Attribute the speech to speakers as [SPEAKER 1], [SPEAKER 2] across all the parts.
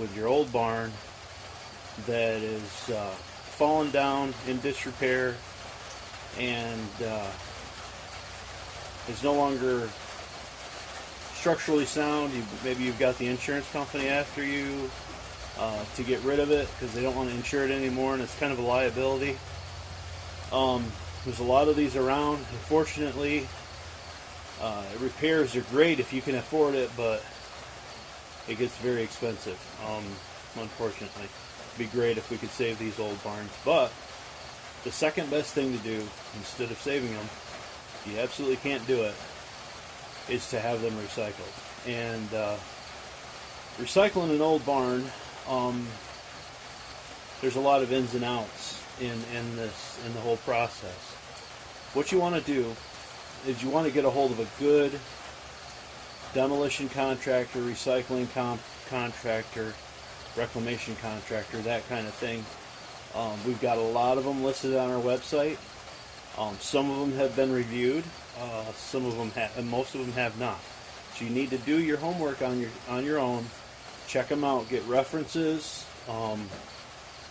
[SPEAKER 1] with your old barn that is fallen down, in disrepair, and is no longer structurally sound. Maybe you've got the insurance company after you to get rid of it because they don't want to insure it anymore, and it's kind of a liability. There's a lot of these around. Unfortunately, repairs are great if you can afford it, but it gets very expensive. Unfortunately, it'd be great if we could save these old barns, but the second best thing to do instead of saving them, you absolutely can't do it, is to have them recycled. And recycling an old barn, there's a lot of ins and outs in the whole process. What you want to do is you want to get a hold of a good demolition contractor, recycling contractor, reclamation contractor, that kind of thing. We've got a lot of them listed on our website. Some of them have been reviewed. Some of them and most of them have not. So you need to do your homework on your own. Check them out. Get references.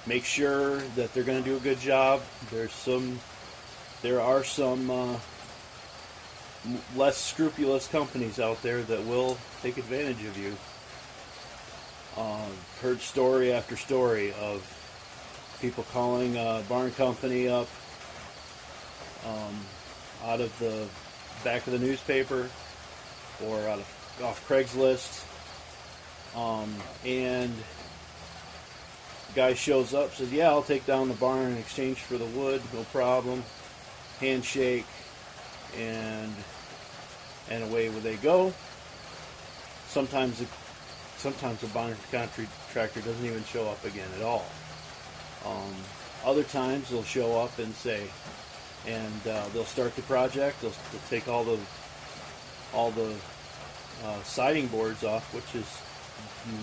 [SPEAKER 1] Make sure that they're going to do a good job. There are some less scrupulous companies out there that will take advantage of you. Heard story after story of people calling a barn company up out of the back of the newspaper or off Craigslist, and the guy shows up, says, "Yeah, I'll take down the barn in exchange for the wood, no problem." Handshake, and away they go. Sometimes the barn contractor doesn't even show up again at all. Other times they'll show up and say, and they'll start the project. They'll take all the siding boards off, which is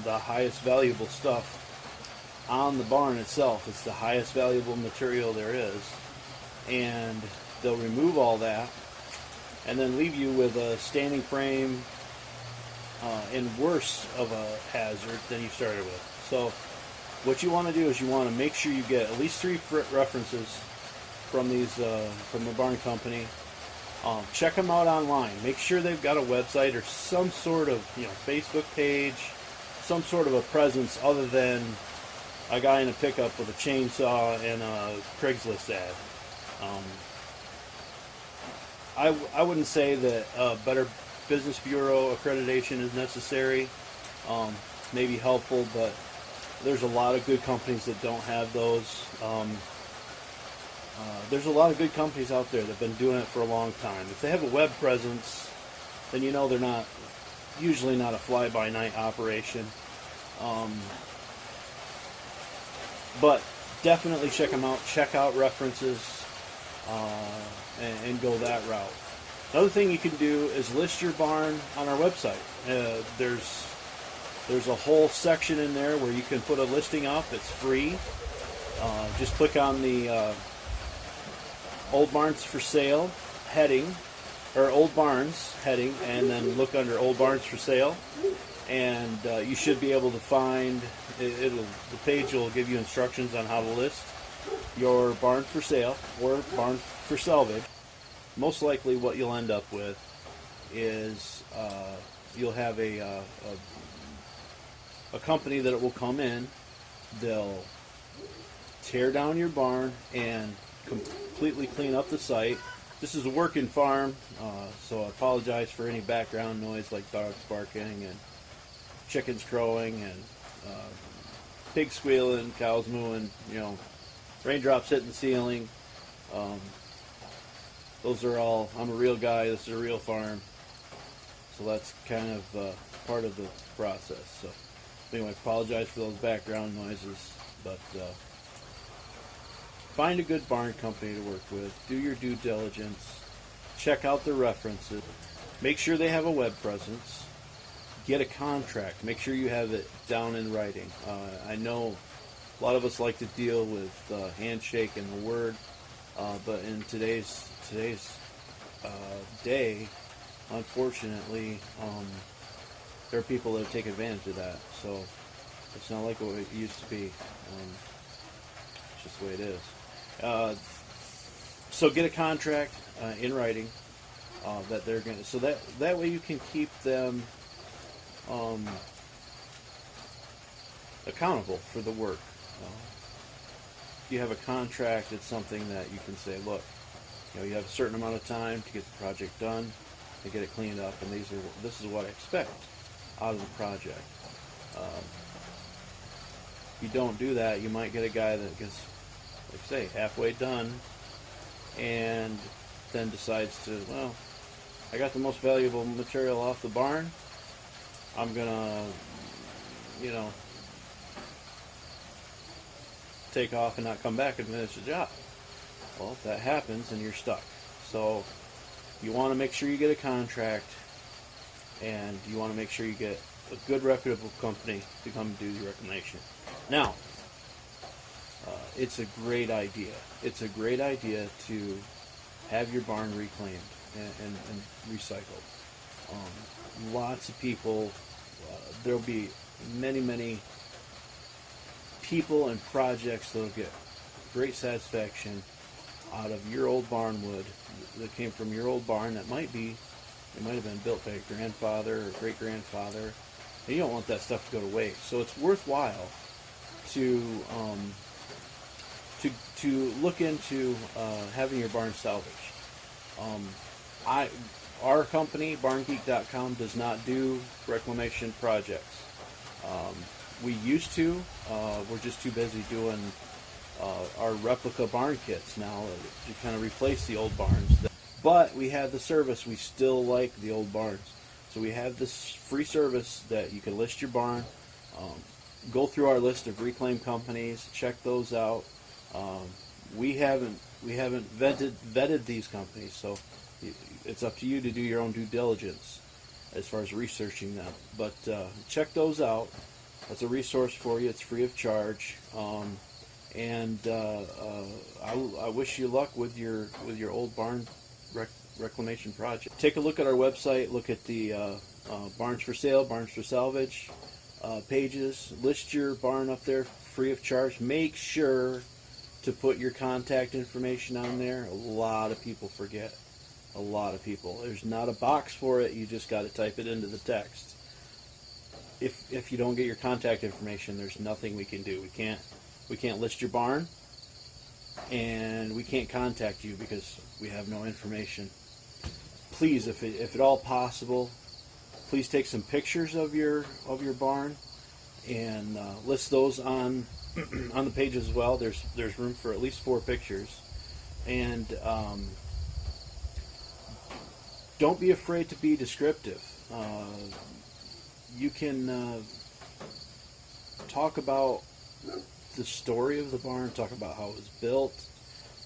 [SPEAKER 1] the highest valuable stuff on the barn itself. It's the highest valuable material there is, and they'll remove all that and then leave you with a standing frame and worse of a hazard than you started with. So what you want to do is you want to make sure you get at least 3 references from the barn company. Check them out online. Make sure they've got a website or some sort of Facebook page, some sort of a presence other than a guy in a pickup with a chainsaw and a Craigslist ad. I wouldn't say that Better Business Bureau accreditation is necessary. Maybe helpful, but there's a lot of good companies that don't have those. There's a lot of good companies out there that have been doing it for a long time. If they have a web presence, then they're usually not a fly-by-night operation. But definitely check them out. Check out references and go that route. Another thing you can do is list your barn on our website. There's a whole section in there where you can put a listing up. It's free. Just click on the Old Barns for Sale heading, or Old Barns heading, and then look under Old Barns for Sale, and you should be able to find the page will give you instructions on how to list your barn for sale or barn for salvage. Most likely what you'll end up with is you'll have a company that will come in. They'll tear down your barn and completely clean up the site. This is a working farm, so I apologize for any background noise like dogs barking and chickens crowing and pigs squealing, cows mooing, raindrops hitting the ceiling. Those are all, I'm a real guy, this is a real farm, so that's kind of part of the process. So anyway, apologize for those background noises, but find a good barn company to work with, do your due diligence, check out their references, make sure they have a web presence, get a contract, make sure you have it down in writing. I know a lot of us like to deal with handshake and the word, but in today's day, unfortunately, there are people that take advantage of that. So It's not like what it used to be. It's just the way it is. So get a contract in writing that they're going to, so that way you can keep them accountable for the work. If you have a contract, it's something that you can say, look, you have a certain amount of time to get the project done, to get it cleaned up, and this is what I expect out of the project. If you don't do that, you might get a guy that gets, like I say, halfway done, and then decides to, well, I got the most valuable material off the barn, I'm gonna, take off and not come back and finish the job. Well, if that happens, then you're stuck. So you want to make sure you get a contract, and you want to make sure you get a good, reputable company to come do the reclamation. Now, it's a great idea. It's a great idea to have your barn reclaimed and recycled. Lots of people, there'll be many people and projects that'll get great satisfaction out of your old barn wood that came from your old barn. It might have been built by a grandfather or great grandfather, and you don't want that stuff to go to waste. So it's worthwhile to look into having your barn salvaged. Our company, barngeek.com, does not do reclamation projects. We used to. We're just too busy doing our replica barn kits now to kind of replace the old barns. But we have the service. We still like the old barns. So we have this free service that you can list your barn, go through our list of reclaim companies, check those out. We haven't vetted these companies, so it's up to you to do your own due diligence as far as researching them. But check those out. That's a resource for you. It's free of charge. I wish you luck with your old barn reclamation project. Take a look at our website. Look at the barns for sale, barns for salvage pages. List your barn up there free of charge. Make sure to put your contact information on there. A lot of people forget. A lot of people. There's not a box for it. You just got to type it into the text. If you don't get your contact information, there's nothing we can do. We can't list your barn, and we can't contact you because we have no information. Please, if at all possible, please take some pictures of your barn and list those on on the page as well. There's room for at least 4 pictures, and don't be afraid to be descriptive. You can talk about the story of the barn, talk about how it was built,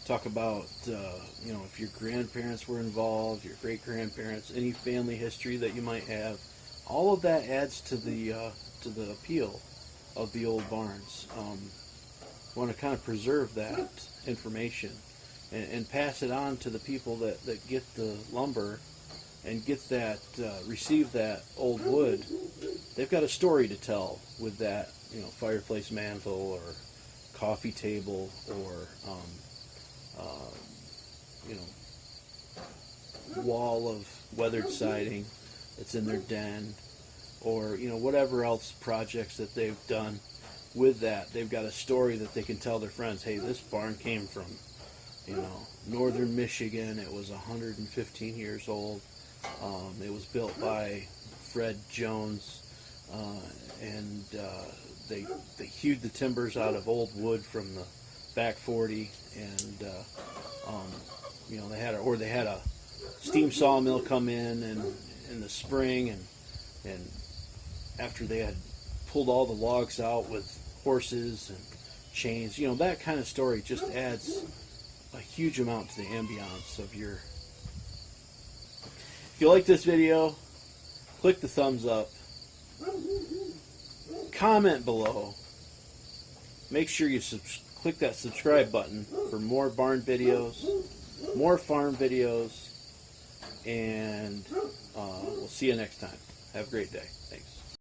[SPEAKER 1] talk about if your grandparents were involved, your great-grandparents, any family history that you might have. All of that adds to the appeal of the old barns. We want to kind of preserve that information and pass it on to the people that get the lumber and get that, receive that old wood. They've got a story to tell with that, fireplace mantle or coffee table or, wall of weathered siding that's in their den, or, whatever else projects that they've done with that. They've got a story that they can tell their friends. Hey, this barn came from, northern Michigan. It was 115 years old. It was built by Fred Jones, and they hewed the timbers out of old wood from the back 40, and they had a steam sawmill come in the spring, and after they had pulled all the logs out with horses and chains, that kind of story just adds a huge amount to the ambiance of your. If you like this video, click the thumbs up, comment below, make sure you click that subscribe button for more barn videos, more farm videos, and we'll see you next time. Have a great day. Thanks.